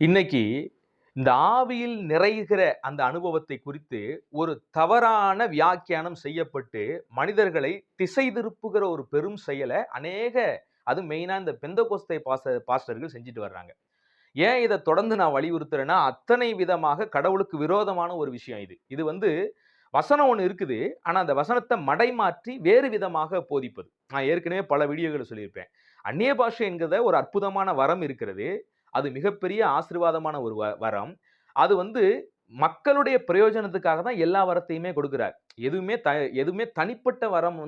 இன்னைக்கு இந்த ஆவியில் நிறைகிற அந்த அனுபவத்தை குறித்து ஒரு தவறான வியாக்கியானம் செய்யப்பட்டு மனிதர்களை திசை திருப்புகிற ஒரு பெரும் செயலை அது மெயினா இந்த பெந்தகோஸ்தை பாஸ்டர்கள் செஞ்சுட்டு வர்றாங்க. ஏன் இதை தொடர்ந்து நான் வலியுறுத்துறேன்னா, அத்தனை விதமாக கடவுளுக்கு விரோதமான ஒரு விஷயம் இது. இது வசனம் ஒண்ணு இருக்குது. ஆனா அந்த வசனத்தை மடைமாற்றி வேறு விதமாக போதிப்பது. நான் ஏற்கனவே பல வீடியோக்களை சொல்லியிருப்பேன். அந்நிய பாஷை என்கிற ஒரு அற்புதமான வரம் இருக்கிறது. அது மிகப்பெரிய ஆசீர்வாதமான ஒரு வரம். அது மக்களுடைய பிரயோஜனத்துக்காக தான் எல்லா வரத்தையுமே கொடுக்கிறார். எதுவுமே எதுவுமே தனிப்பட்ட வரம்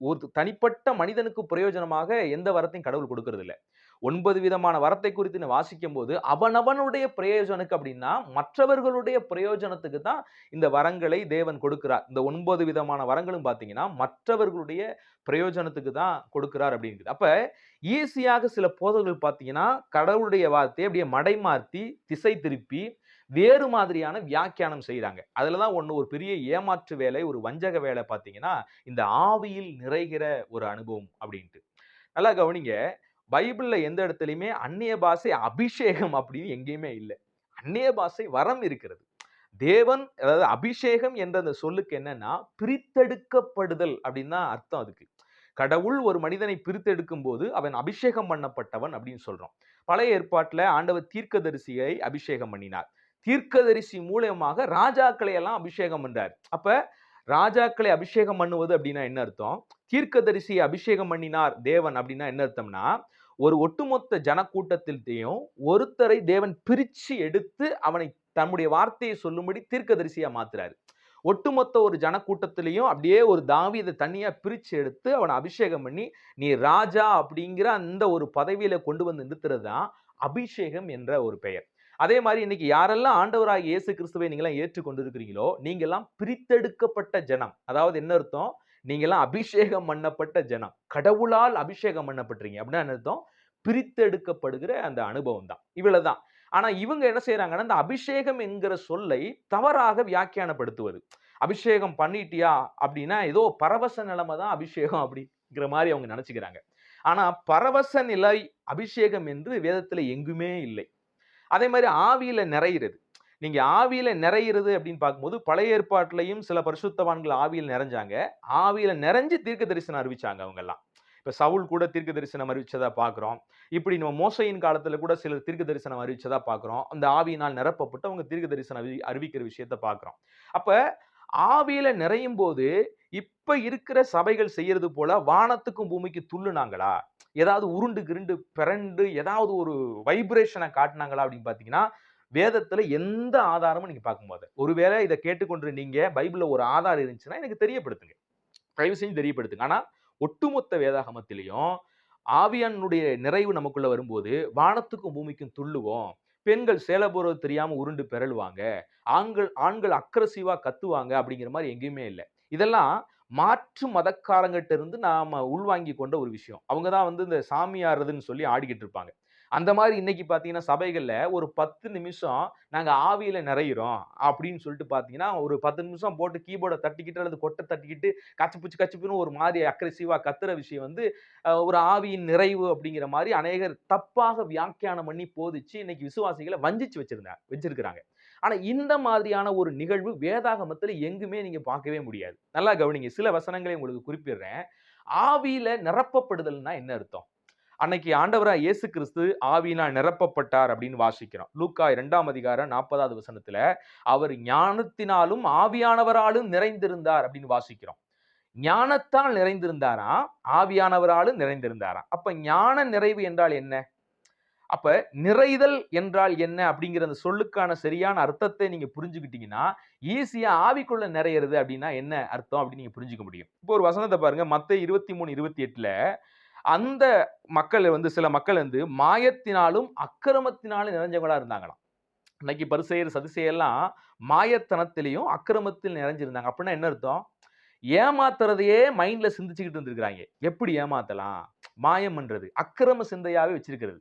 ஒரு தனிப்பட்ட மனிதனுக்கு பிரயோஜனமாக எந்த வரத்தையும் கடவுள் கொடுக்கிறது இல்ல. 9 விதமான வரத்தை குறித்து நான் வாசிக்கும்போது, அவனவனுடைய பிரயோஜனுக்கு அப்படின்னா, மற்றவர்களுடைய பிரயோஜனத்துக்கு தான் இந்த வரங்களை தேவன் கொடுக்கிறார். இந்த 9 விதமான வரங்களும் பார்த்தீங்கன்னா, மற்றவர்களுடைய பிரயோஜனத்துக்கு தான் கொடுக்கிறார் அப்படிங்குது. அப்ப ஈஸியாக சில போதகர்கள் பார்த்தீங்கன்னா, கடவுளுடைய வார்த்தையை அப்படியே மடைமாற்றி, திசை திருப்பி, வேறு மாதிரியான வியாக்கியானம் செய்றாங்க. அதுல தான் ஒரு பெரிய ஏமாற்று வேலை, ஒரு வஞ்சக வேலை பார்த்தீங்கன்னா, இந்த ஆவியில் நிறைகிற ஒரு அனுபவம் அப்படின்ட்டு. நல்லா கவனிங்க. பைபிள்ல எந்த இடத்துலயுமே அந்நிய பாஷை அபிஷேகம் அப்படின்னு எங்கேயுமே இல்ல. அந்நிய பாஷை வரம் இருக்கிறது. தேவன் அதாவது அபிஷேகம் என்ற அந்த சொல்லுக்கு என்னன்னா, பிரித்தெடுக்கப்படுதல் அப்படின்னு தான் அர்த்தம் அதுக்கு. கடவுள் ஒரு மனிதனை பிரித்தெடுக்கும் போது அவன் அபிஷேகம் பண்ணப்பட்டவன் அப்படின்னு சொல்றோம். பழைய ஏற்பாட்டுல ஆண்டவர் தீர்க்கதரிசியை அபிஷேகம் பண்ணினார். தீர்க்கதரிசி மூலமாக ராஜாக்களை எல்லாம் அபிஷேகம் பண்றார். அப்ப ராஜாக்களை அபிஷேகம் பண்ணுவது அப்படின்னா என்ன அர்த்தம்? தீர்க்கதரிசியை அபிஷேகம் பண்ணினார் தேவன் அப்படின்னா என்ன அர்த்தம்னா, ஒரு ஒட்டுமொத்த ஜனக்கூட்டத்திலையும் ஒருத்தரை தேவன் பிரிச்சு எடுத்து அவனை தம்முடைய வார்த்தையை சொல்லும்படி தீர்க்கதரிசியா மாத்துறாரு. ஒட்டுமொத்த ஒரு ஜனக்கூட்டத்திலையும் அப்படியே ஒரு தாவீதை தனியா பிரிச்சு எடுத்து அவனை அபிஷேகம் பண்ணி, நீ ராஜா அப்படிங்கிற அந்த ஒரு பதவியில கொண்டு வந்து நிறுத்துறது தான் அபிஷேகம் என்ற ஒரு பெயர். அதே மாதிரி இன்னைக்கு யாரெல்லாம் ஆண்டவராகிய இயேசு கிறிஸ்துவை நீங்களாம் ஏற்றுக்கொண்டு இருக்கிறீங்களோ, நீங்க எல்லாம் பிரித்தெடுக்கப்பட்ட ஜனம். அதாவது என்ன அர்த்தம்? நீங்க எல்லாம் அபிஷேகம் பண்ணப்பட்ட ஜனம். கடவுளால் அபிஷேகம் பண்ணப்பட்டீங்க அப்படின்னா என்ன அர்த்தம்? பிரித்தெடுக்கப்படுகிற அந்த அனுபவம் தான். இவ்வளவுதான். ஆனா இவங்க என்ன செய்யறாங்கன்னா, இந்த அபிஷேகம் என்கிற சொல்லை தவறாக வியாக்கியானப்படுத்துவது. அபிஷேகம் பண்ணிட்டியா அப்படின்னா ஏதோ பரவச நிலைமை தான் அபிஷேகம் அப்படிங்கிற மாதிரி அவங்க நினைச்சுக்கிறாங்க. ஆனா பரவச நிலை அபிஷேகம் என்று வேதத்துல எங்குமே இல்லை. அதே மாதிரி ஆவியில நிறையிறது. நீங்க ஆவியில நிறையிறது அப்படின்னு பார்க்கும்போது, பழைய ஏற்பாட்டிலையும் சில பரிசுத்தவான்கள் ஆவியில் நிறைஞ்சாங்க. ஆவியில நிறைஞ்சு தீர்க்க தரிசனம் அறிவிச்சாங்க அவங்கெல்லாம். இப்ப சவுல் கூட தீர்க்க தரிசனம் அறிவிச்சதா பார்க்கிறோம். இப்படி நம்ம மோசையின் காலத்துல கூட சிலர் தீர்க்க தரிசனம் அறிவிச்சதா பார்க்கிறோம். அந்த ஆவியினால் நிரப்பப்பட்டு அவங்க தீர்க்க தரிசனம் அறிவிக்கிற விஷயத்த பார்க்கிறோம். அப்ப ஆவியில நிறையும் போது, இப்ப இருக்கிற சபைகள் செய்யறது போல வானத்துக்கும் பூமிக்கும் துள்ளுனாங்களா? ஏதாவது உருண்டு கிருண்டு பிறண்டு ஏதாவது ஒரு வைப்ரேஷனை காட்டினாங்களா அப்படின்னு பாத்தீங்கன்னா, வேதத்துல எந்த ஆதாரமும் நீங்க பார்க்க முடியாது. ஒருவேளை இதை கேட்டுக்கொண்டு நீங்க பைபிள்ல ஒரு ஆதாரம் இருந்துச்சுன்னா எனக்கு தெரியப்படுத்துங்க. தயவு செஞ்சு தெரியப்படுத்துங்க. ஆனா ஒட்டுமொத்த வேதாகமத்திலையும் ஆவியானுடைய நிறைவு நமக்குள்ள வரும்போது வானத்துக்கும் பூமிக்கும் துள்ளுவோம். பெண்கள் சேலபுரம் தெரியாம உருண்டு பெறலுவாங்க. ஆண்கள் ஆண்கள் அக்ரஸிவா கத்துவாங்க அப்படிங்கிற மாதிரி எங்கேயுமே இல்லை. இதெல்லாம் மாற்று மதக்காரங்கிட்ட இருந்து நாம உள்வாங்கி கொண்ட ஒரு விஷயம். அவங்க தான் இந்த சாமி ஆடுறதுன்னு சொல்லி ஆடிக்கிட்டு இருப்பாங்க. அந்த மாதிரி இன்னைக்கு பாத்தீங்கன்னா சபைகள்ல ஒரு 10 நிமிஷம் நாங்க ஆவியில நிறையிறோம் அப்படின்னு சொல்லிட்டு பாத்தீங்கன்னா, ஒரு 10 நிமிஷம் போட்டு கீபோர்டை தட்டிக்கிட்டு அல்லது கொட்டை தட்டிக்கிட்டு கச்சுப்புச்சு கச்சுப்புன்னு ஒரு மாதிரி அக்ரெசிவா கத்துற விஷயம் ஒரு ஆவியின் நிறைவு அப்படிங்கிற மாதிரி அநேகர் தப்பாக வியாக்கியானம் பண்ணி போதிச்சு இன்னைக்கு விசுவாசிகளை வஞ்சிச்சு வச்சிருக்கிறாங்க. ஆனா இந்த மாதிரியான ஒரு நிகழ்வு வேதாகமத்துல எங்குமே நீங்க பார்க்கவே முடியாது. நல்லா கவனிங்க. சில வசனங்களை உங்களுக்கு குறிப்பிடுறேன். ஆவியில நிரப்பப்படுதல்னா என்ன அர்த்தம்? அன்னைக்கு ஆண்டவராய் இயேசு கிறிஸ்து ஆவியினால் நிரப்பப்பட்டார் அப்படின்னு வாசிக்கிறோம். லூக்கா 2ஆம் அதிகாரம் 40வது வசனத்துல அவர் ஞானத்தினாலும் ஆவியானவராலும் நிறைந்திருந்தார் அப்படின்னு வாசிக்கிறோம். ஞானத்தால் நிறைந்திருந்தாராம், ஆவியானவராலும் நிறைந்திருந்தாராம். அப்ப ஞான நிறைவு என்றால் என்ன? அப்ப நிறைதல் என்றால் என்ன அப்படிங்கிற அந்த சொல்லுக்கான சரியான அர்த்தத்தை நீங்க புரிஞ்சுக்கிட்டீங்கன்னா, ஈஸியா ஆவிக்குள்ள நிறையிறது அப்படின்னா என்ன அர்த்தம் அப்படின்னு நீங்க புரிஞ்சுக்க முடியும். இப்போ ஒரு வசனத்தை பாருங்க. மத்தேயு 23:28ல அந்த மக்கள் சில மக்கள் மாயத்தினாலும் அக்கிரமத்தினாலும் நிறைஞ்சவங்களா இருந்தாங்களாம். இன்னைக்கு பரிசேயர் சதுசேயர்லாம் மாயத்தனத்திலையும் அக்கிரமத்தில் நிறைஞ்சிருந்தாங்க. அப்படின்னா என்ன அர்த்தம்? ஏமாத்துறதையே மைண்ட்ல சிந்திச்சுக்கிட்டு இருந்திருக்கிறாங்க. எப்படி ஏமாத்தலாம்? மாயம் பண்றது, அக்கிரம சிந்தையாவே வச்சிருக்கிறது.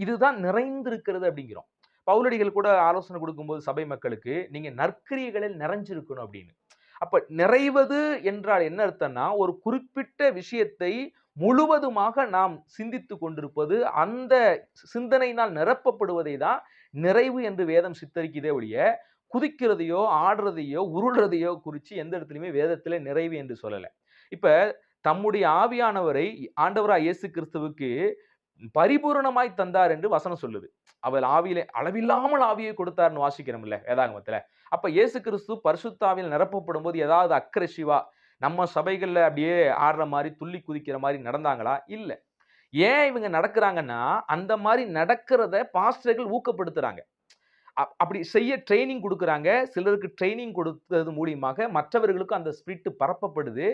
இதுதான் நிறைந்திருக்கிறது அப்படிங்கிறோம். பவுலடிகள் கூட ஆலோசனை கொடுக்கும்போது சபை மக்களுக்கு, நீங்க நற்கிரியைகளில் நிறைஞ்சிருக்கணும் அப்படின்னு. அப்ப நிறைவது என்றால் என்ன அர்த்தம்னா, ஒரு குறிப்பிட்ட விஷயத்தை முழுவதுமாக நாம் சிந்தித்துக் கொண்டிருப்பது அந்த சிந்தனையினால் நிரப்பப்படுவதை தான் நிறைவு என்று வேதம் சித்தரிக்குதே ஒழிய, குதிக்கிறதையோ, ஆடுறதையோ, உருள்றதையோ குறிச்சு எந்த இடத்துலயுமே வேதத்திலே நிறைவு என்று சொல்லல. இப்ப தம்முடைய ஆவியானவரை ஆண்டவராகிய இயேசு கிறிஸ்துவுக்கு பரிபூரணமாய் தந்தார் என்று வசனம் சொல்லுது. அவர் ஆவியிலே அளவில்லாமல் ஆவியை கொடுத்தார்ன்னு வாசிக்கிறோம்ல வேதாகமத்துல. அப்ப இயேசு கிறிஸ்து பரிசுத்த ஆவியில நிரப்பப்படும்போது ஏதாவது அக்ரெசிவா நம்ம சபைகள்ல அப்படியே ஆடுற மாரி, துள்ளி குதிக்கிற மாரி நடந்தாங்களா? இல்ல. ஏன் இவங்க நடக்குறாங்கன்னா, அந்த மாரி நடக்கிறத பாஸ்டர்கள் ஊக்கப்படுத்துறாங்க. அப்படி செய்ய ட்ரெய்னிங் குடுக்குறாங்க. சிலருக்கு ட்ரெய்னிங் கொடுத்தது மூலியமாக மற்றவர்களுக்கும் அந்த ஸ்பிரிட் பரப்பப்படுது.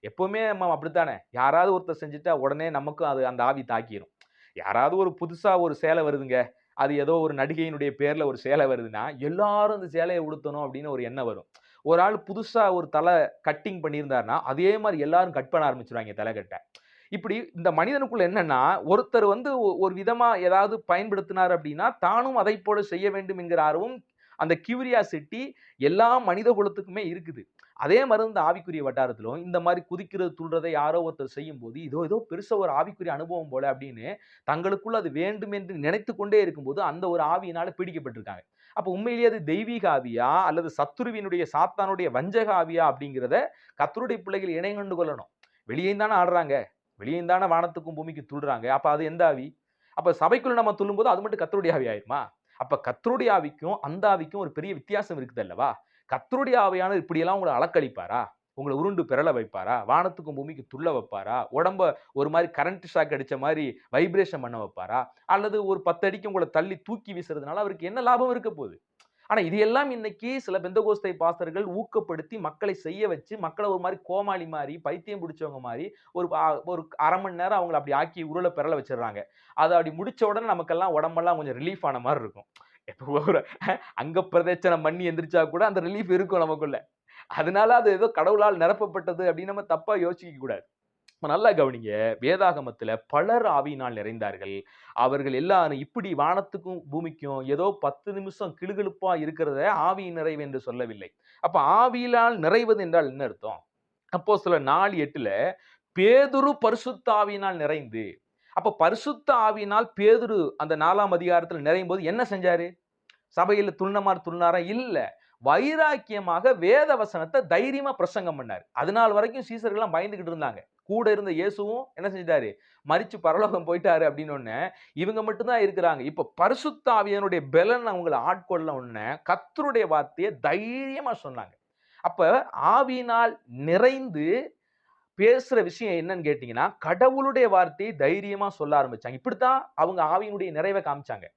எப்பவுமே நம்ம அப்படித்தானே. யாராவது ஒருத்தர் செஞ்சுட்டா உடனே நமக்கும் அது அந்த ஆவி தாக்கிரும். யாராவது ஒரு புதுசா ஒரு சேலை வருதுங்க. அது ஏதோ ஒரு நடிகையினுடைய பேர்ல ஒரு சேலை வருதுன்னா, எல்லாரும் அந்த சேலைய உடுத்தணும் அப்படின்னு ஒரு எண்ணம் வரும். ஒரு ஆள் புதுசா ஒரு கட்டிங் பண்ணியிருந்தாருன்னா, அதே மாரி எல்லாரும் கட் பண்ண ஆரம்பிச்சுருவாய்ங்க தலைகட்ட. இப்படி இந்த மனிதனுக்குள்ள என்னன்னா, ஒருத்தர் வந்து ஒரு விதமா ஏதாவது பயன்படுத்தினார் அப்படின்னா, தானும் அதைப் போல செய்ய வேண்டும் என்கிற ஆர்வம், அந்த கியூரியாசிட்டி எல்லா மனித குலத்துக்குமே இருக்குது. அதே மாரி இந்த ஆவிக்குரிய வட்டாரத்திலும், இந்த மாரி குதிக்கிறது, துள்றதை யாரோ ஒருத்தர் செய்யும்போது, இதோ ஏதோ பெருசா ஒரு ஆவிக்குரிய அனுபவம் போல அப்படின்னு, தங்களுக்குள்ள அது வேண்டும் என்று நினைத்துக் கொண்டே இருக்கும்போது, அந்த ஒரு ஆவியினால பீடிக்கப்பட்டிருக்காங்க. அப்ப உண்மையிலேயே அது தெய்வீக ஆவியா? அல்லது சத்துருவினுடைய சாத்தானுடைய வஞ்சக ஆவியா? அப்படிங்கிறத கர்த்தருடைய பிள்ளைகள் இணைகண்டு கொள்ளணும். வெளியயும் தானே ஆடுறாங்க. வெளியயும் தானே வானத்துக்கும் பூமிக்கும் துள்றாங்க. அப்ப அது எந்த ஆவி? அப்ப சபைக்குள்ள நம்ம துள்ளும்போது அது மட்டும் கர்த்தருடைய ஆவி ஆயிருமா? அப்ப கர்த்தருடைய ஆவிக்கும், அந்த ஆவிக்கும் ஒரு பெரிய வித்தியாசம் இருக்குது அல்லவா? கர்த்தருடைய ஆவியானவர் இப்படியெல்லாம் உங்கள அலக்களிப்பாரா? உங்கள உருண்டு பெரள வைப்பாரா? வானத்துக்கும் பூமிக்கும் துள்ள வைப்பாரா? உடம்ப ஒரு மாரி கரண்ட் ஷாக் அடிச்ச மாரி வைப்ரேஷன் பண்ண வைப்பாரா? அல்லது ஒரு 10 அடிக்கு உங்கள தள்ளி தூக்கி வீசுறதுனால அவருக்கு என்ன லாபம் இருக்க போகுது? ஆனா இது எல்லாம் இன்னைக்கு சில பெந்தகோஸ்தை பாஸ்டர்கள் ஊக்கப்படுத்தி மக்களை செய்ய வச்சு, மக்கள ஒரு மாரி கோமாளி மாரி, பைத்தியம் பிடிச்சவங்க மாரி ஒரு 1/2 மணி நேரம் அவங்கள அப்படி ஆக்கி உருள பெரள வச்சுடுறாங்க. அத அப்படி முடிச்ச உடனே நமக்கெல்லாம் உடம்பெல்லாம் கொஞ்சம் ரிலீஃப் ஆன மாரி இருக்கும். எப்போ ஒரு அங்க பிரதட்சணம் பண்ணி எந்திரிச்சா கூட அந்த ரிலீஃப் இருக்கும் நமக்குள்ள. அதனால அது ஏதோ கடவுளால் நிரப்பப்பட்டது அப்படின்னு நம்ம தப்பா யோசிக்க கூடாது. நல்லா கவனிங்க. வேதாகமத்துல பலர் ஆவியினால் நிறைந்தார்கள். அவர்கள் எல்லாரும் இப்படி வானத்துக்கும், பூமிக்கும் ஏதோ 10 நிமிஷம் கிளுகிளுப்பா இருக்கிறத ஆவியின் நிறைவு என்று சொல்லவில்லை. அப்ப ஆவியினால் நிறைவது என்றால் என்ன அர்த்தம்? அப்போஸ்தலர் 4:8ல பேதுரு பரிசுத்த ஆவியினால் நிறைந்து, அப்ப பரிசுத்த ஆவியினால் பேதுரு அந்த 4ஆம் அதிகாரத்துல நிறையும்போது என்ன செஞ்சாரு? சபையில துள்ளுனாரா? இல்ல. வைராக்கியமாக வேத வசனத்த தைரியமா பிரசங்கம் பண்ணாரு. அதுநாள் வரைக்கும் சீசர்கள்லாம் பயந்துகிட்டு இருந்தாங்க. கூட இருந்த இயேசுவும் என்ன செஞ்சுட்டாரு? மரிச்சு பரலோகம் போயிட்டாரு அப்படின்னோனே, இவங்க மட்டும் தான் இருக்கிறாங்க. இப்ப பரிசுத்த ஆவியானுடைய பெலன் அவங்கள ஆட்கொள்ள உடனே, கர்த்தருடைய வார்த்தைய தைரியமா சொன்னாங்க. அப்ப ஆவியினால் நிறைந்து பேசுற விஷயம் என்னன்னு கேட்டீங்கன்னா, கடவுளுடைய வார்த்தையை தைரியமா சொல்ல ஆரம்பிச்சாங்க. இப்படித்தான் அவங்க ஆவியினுடைய நிறைவ காமிச்சாங்க.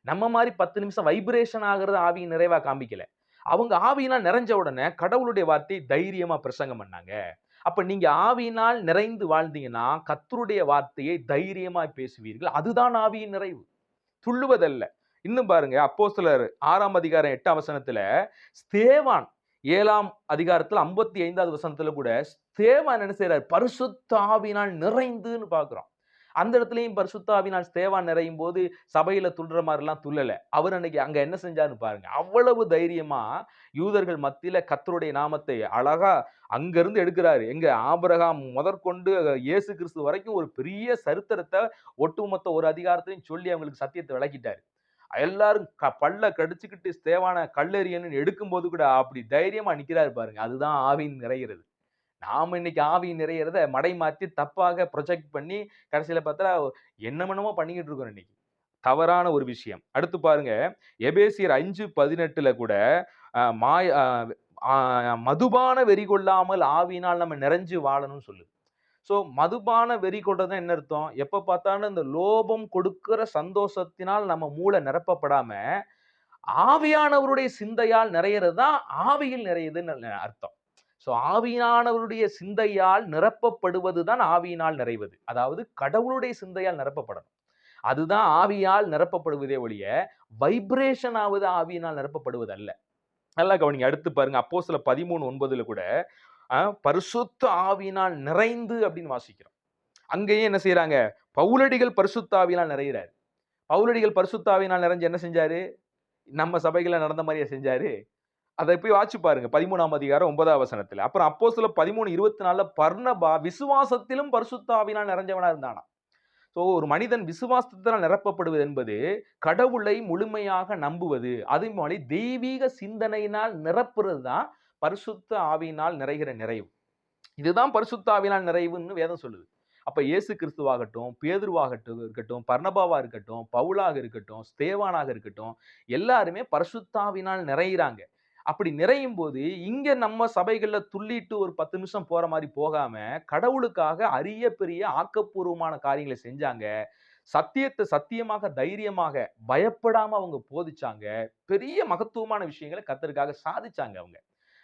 நம்ம மாரி 10 நிமிஷம் வைப்ரேஷன் ஆகுறது ஆவியின் நிறைவா காண்பிக்கல. அவங்க ஆவியினால் நிறைஞ்ச உடனே கடவுளுடைய வார்த்தையை தைரியமா பிரசங்கம் பண்ணாங்க. அப்ப நீங்க ஆவியினால் நிறைந்து வாழ்ந்தீங்கன்னா, கர்த்தருடைய வார்த்தையை தைரியமாய் பேசுவீர்கள். அதுதான் ஆவியின் நிறைவு. துள்ளுவதல்ல. இன்னும் பாருங்க அப்போஸ்தலர் 6ஆம் அதிகாரம் 8ஆம் வசனத்துல ஸ்தேவான் 7ஆம் அதிகாரத்துல 55வது வசனத்துல கூட ஸ்தேவான் என்ன செய்றாரு? பரிசுத்த ஆவியினால் நிறைந்துன்னு பார்க்கிறோம். அந்த இடத்துலயும் பரிசுத்த ஆவியினால் ஸ்தேவான் நிறையும்போது சபையில துள்ளுற மாரிலாம் துள்ளல. அவர் அன்னைக்கு அங்க என்ன செஞ்சாருன்னு பாருங்க. அவ்வளவு தைரியமா யூதர்கள் மத்தியில கர்த்தருடைய நாமத்தை அழகா அங்கிருந்து எடுக்கிறாரு. எங்க ஆபிரகாம் முதற்கொண்டு இயேசு கிறிஸ்து வரைக்கும் ஒரு பெரிய சரித்திரத்த ஒட்டுமொத்த ஒரு அதிகாரத்தையும் சொல்லி அவங்களுக்கு சத்தியத்த விளக்கிட்டாரு. எல்லாரும் பல்ல கடிச்சுக்கிட்டு ஸ்தேவான கல்லெறியணும்னு எடுக்கும்போது கூட அப்படி தைரியமா நிக்கிறாரு பாருங்க. அதுதான் ஆவியின் நிறையிறது. நாம இன்னைக்கு ஆவியின் நிறையறத மடைமாத்தி தப்பாக ப்ரொஜெக்ட் பண்ணி கடைசியில பார்த்தா என்னமென்னமோ பண்ணிக்கிட்டு இருக்கோம் இன்னைக்கு. தவறான ஒரு விஷயம். அடுத்து பாருங்க எபேசியர் 5:18ல கூட அ மாய அ ஆ மதுபான வெறி கொள்ளாமல் ஆவியினால் நம்ம நிறைஞ்சு வாழணும்னு சொல்லுது. சோ மதுபான வெறி கொள்றதுன்னா என்ன அர்த்தம்? எப்ப பார்த்தாலும் இந்த லோபம் கொடுக்கிற சந்தோஷத்தினால் நம்ம மூளை நிரப்பப்படாம, ஆவியானவருடைய சிந்தையால் நிறையறது தான் ஆவியில் நிறையுதுன்னு அர்த்தம். சோ ஆவியானவருடைய சிந்தையால் நிரப்பப்படுவது தான் ஆவியினால் நிறைவது. அதாவது கடவுளுடைய சிந்தையால் நிரப்பப்படணும். அதுதான் ஆவியால் நிரப்பப்படுவதே ஒழிய, வைப்ரேஷன் ஆவது ஆவியினால் நிரப்பப்படுவது அல்ல. நல்லா கவனிங்க. அடுத்து பாருங்க அப்போஸ்தலர் 13:9ல கூட பரிசுத்த ஆவியினால் நிறைந்து அப்படின்னு வாசிக்கிறோம். அங்கேயும் என்ன செய்றாங்க? பவுலடிகள் பரிசுத்த ஆவியினால் நிறையிறாரு. பவுலடிகள் பரிசுத்த ஆவியினால் நிறைஞ்சு என்ன செஞ்சாரு? நம்ம சபைகள்ல நடந்த மாரியா செஞ்சாரு? அதை போய் வாசிச்சு பாருங்க. 13ஆம் அதிகாரம் 9ஆம் வசனத்துல. அப்புறம் அப்போஸ்தலர் 13:24 பர்னபா விசுவாசத்திலும் பரிசுத்த ஆவியினால் நிறைஞ்சவனா இருந்தானாம். சோ ஒரு மனிதன் விசுவாசத்தினால் நிரப்பப்படுவது என்பது கடவுளை முழுமையாக நம்புவது. அதேமாரி தெய்வீக சிந்தனையினால் நிரப்புறது தான் பரிசுத்த ஆவியினால் நிறைகிற நிறைவு. இதுதான் பரிசுத்த ஆவியினால் நிறைவுன்னு வேதம் சொல்லுது. அப்ப இயேசு கிறிஸ்துவாகட்டும், பேதுருவாகட்டும் இருக்கட்டும், பர்னபாவா இருக்கட்டும், பவுலாக இருக்கட்டும், ஸ்தேவானாக இருக்கட்டும், எல்லாருமே பரிசுத்த ஆவியினால் நிறையிறாங்க. அப்படி நிறையும் போது, இங்க நம்ம சபைகள்ல துள்ளிட்டு ஒரு 10 நிமிஷம் போற மாரி போகாம, கடவுளுக்காக அரிய பெரிய ஆக்கப்பூர்வமான காரியங்கள செஞ்சாங்க. சத்தியத்த சத்தியமாக, தைரியமாக, பயப்படாம அவங்க போதிச்சாங்க. பெரிய மகத்துவமான விஷயங்கள கர்த்தருக்காக சாதிச்சாங்க அவங்க.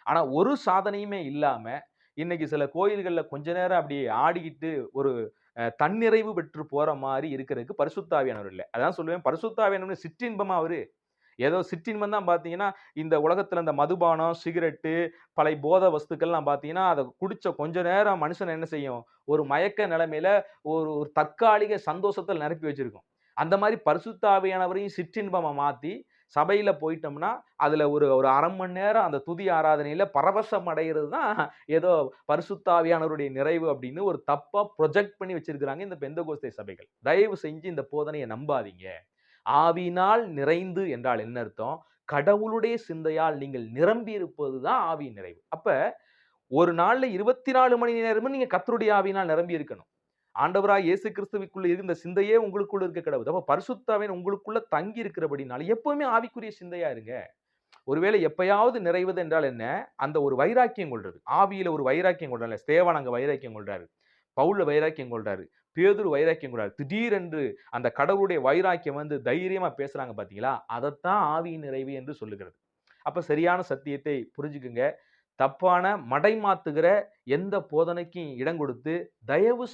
ஆனா ஒரு சாதனையுமே இல்லாம, இன்னைக்கு சில கோயில்கள்ல கொஞ்ச நேரம் அப்படி ஆடிக்கிட்டு ஒரு தன்னிறைவு பெற்று போற மாரி இருக்கிறதுக்கு பரிசுத்த ஆவியானவர் இல்ல. அதான் சொல்லுவேன் பரிசுத்த ஆவியானவர் சிற்றின்பமா அவரு? ஏதோ சிற்றின்பம் தான் பார்த்தீங்கன்னா, இந்த உலகத்துல இந்த மதுபானம், சிகரெட்டு, பழைய போதை வஸ்துக்கள்லாம் பார்த்தீங்கன்னா, அத குடிச்ச கொஞ்ச நேரம் மனுஷன என்ன செய்யும்? ஒரு மயக்க நிலைமையில ஒரு ஒரு தற்காலிக சந்தோஷத்துல நிரப்பி வச்சிருக்கும். அந்த மாரி பரிசுத்த ஆவியானவரையும் சிற்றின்பமா மாத்தி, சபையில போயிட்டோம்னா, அதுல ஒரு ஒரு 1/2 மணி நேரம் அந்த துதி ஆராதனையில பரவசம் அடைகிறது தான் ஏதோ பரிசுத்த ஆவியானவருடைய நிறைவு அப்படின்னு ஒரு தப்பா ப்ரொஜெக்ட் பண்ணி வச்சிருக்கிறாங்க இந்த பெந்தெகோஸ்தே சபைகள். தயவு செஞ்சு இந்த போதனைய நம்பாதீங்க. ஆவியினால் நிறைந்து என்றால் என்ன அர்த்தம்? கடவுளுடைய சிந்தையால் நீங்கள் நிரம்பி இருப்பது தான் ஆவியின் நிறைவு. அப்ப ஒரு நாள்ல 24 மணி நேரமும் நீங்க கர்த்தருடைய ஆவியினால் நிரம்பி இருக்கணும். ஆண்டவராய் இயேசு கிறிஸ்துவுக்குள்ள இருந்த சிந்தையே உங்களுக்குள்ள இருக்க கடவுது. அப்ப பரிசுத்த ஆவியானவர் உங்களுக்குள்ள தங்கி இருக்கிறபடினால எப்பவுமே ஆவிக்குரிய சிந்தையா இருங்க. ஒருவேளை எப்பயாவது நிறைவது என்றால் என்ன? அந்த ஒரு வைராக்கியம் கொள்றது. ஆவியில ஒரு வைராக்கியம் கொள்றார்ல. ஸ்தேவான் அங்க வைராக்கியம் கொள்றாரு. பவுல் வைராக்கியம் கொள்றாரு. பேதுரு வைராக்கியம் கொள்றாரு. திடீரென்று அந்த கடவுளுடைய வைராக்கியம் வந்து தைரியமா பேசுறாங்க பார்த்தீங்களா? அதத்தான் ஆவியின் நிறைவு என்று சொல்லுகிறது. அப்ப சரியான சத்தியத்தை புரிஞ்சுக்குங்க. தப்பான மடைமாத்துகிற எந்த போதனைக்கும் இடம் கொடுத்து, தயவு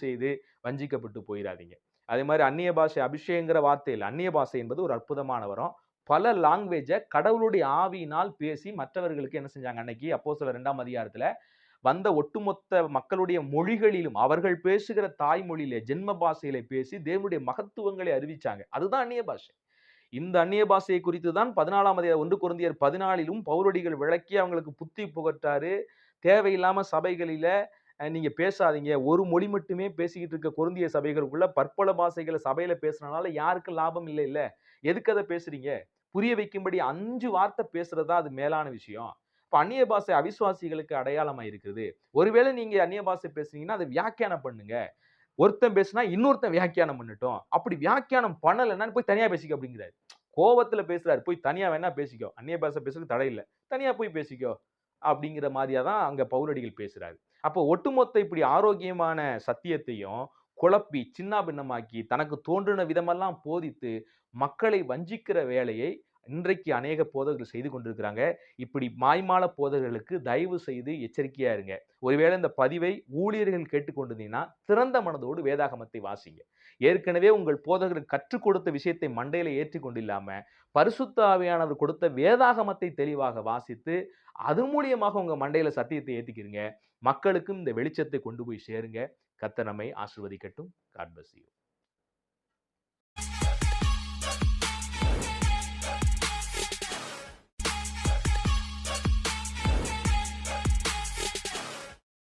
செய்து வஞ்சிக்கப்பட்டு போயிறாதீங்க. அதே மாரி அந்நிய பாஷை அபிஷேகங்கிற வார்த்தையில, அந்நிய பாஷை என்பது ஒரு அற்புதமான வரம். பல லாங்குவேஜ கடவுளுடைய ஆவியினால் பேசி மற்றவர்களுக்கு என்ன செஞ்சாங்க அன்னைக்கு அப்போஸ்தலர் 2ஆம் அதிகாரத்துல வந்த ஒட்டுமொத்த மக்களுடைய மொழிகளிலும் அவர்கள் பேசுகிற தாய்மொழியிலே ஜென்ம பாஷையிலே பேசி தேவனுடைய மகத்துவங்களை அறிவிச்சாங்க. அதுதான் அந்நிய பாஷை. இந்த அந்நிய பாஷையை குறித்து தான் 14ஆம் அதிகாரம் 1 கொரிந்தியர் 14லும் பவுலடிகள் விளக்கி அவங்களுக்கு புத்தி புகட்டாரு. தேவையில்லாம சபைகளில நீங்க பேசாதீங்க. ஒரு மொழி மட்டுமே பேசிக்கிட்டு இருக்க கொரிந்திய சபைகளுக்குள்ள பற்பல பாஷைகள சபையில பேசுனனால யாருக்கும் லாபம் இல்லைல்ல. எதுக்கு அத பேசுறீங்க? புரிய வைக்கும்படி 5 வார்த்தை பேசுறது தான் அது மேலான விஷயம். இப்ப அந்நிய பாஷை அவிசுவாசிகளுக்கு அடையாளமா இருக்குது. ஒருவேளை நீங்க அந்நிய பாஷை பேசுனீங்கன்னா, அத வியாக்கியானம் பண்ணுங்க. ஒருத்தன் பேசினா இன்னொருத்தன் வியாக்கியானம் பண்ணட்டும். அப்படி வியாக்கியானம் பண்ணலன்னா போய் தனியா பேசிக்க அப்படிங்கிறாரு. கோவத்துல பேசுறாரு. போய் தனியா வேணா பேசிக்கோ. அந்நிய பாஷை பேசுறதுக்கு தடை இல்ல. தனியா போய் பேசிக்கோ. அப்படிங்கிற மாரியா தான் அங்க பவுலடிகள் பேசுறாரு. அப்போ ஒட்டுமொத்த இப்படி ஆரோக்கியமான சத்தியத்தையும் குழப்பி, சின்னாபின்னமாக்கி, தனக்கு தோன்றுன விதமெல்லாம் போதித்து, மக்களை வஞ்சிக்கிற வேலையை இன்றைக்கு அநேக போதகர்கள் செய்து கொண்டிருக்கிறாங்க. இப்படி மாய்மால போதகர்களுக்கு தயவு செய்து எச்சரிக்கையா இருங்க. ஒருவேளை இந்த பதிவை ஊழியர்கள் கேட்டுக் கொண்டிருந்தீங்கன்னா, திறந்த மனதோடு வேதாகமத்தை வாசிங்க. ஏற்கனவே உங்கள் போதகர் கற்றுக் கொடுத்த விஷயத்தை மண்டையில ஏற்றிக் கொண்டு இல்லாம, பரிசுத்த ஆவியானவர் கொடுத்த வேதாகமத்தை தெளிவாக வாசித்து, அது மூலியமாக உங்க மண்டையில சத்தியத்தை ஏத்திக்கிறங்க. மக்களுக்கும் இந்த வெளிச்சத்தை கொண்டு போய் சேருங்க. கர்த்தர் நம்மை ஆசீர்வதிக்கட்டும். God bless you.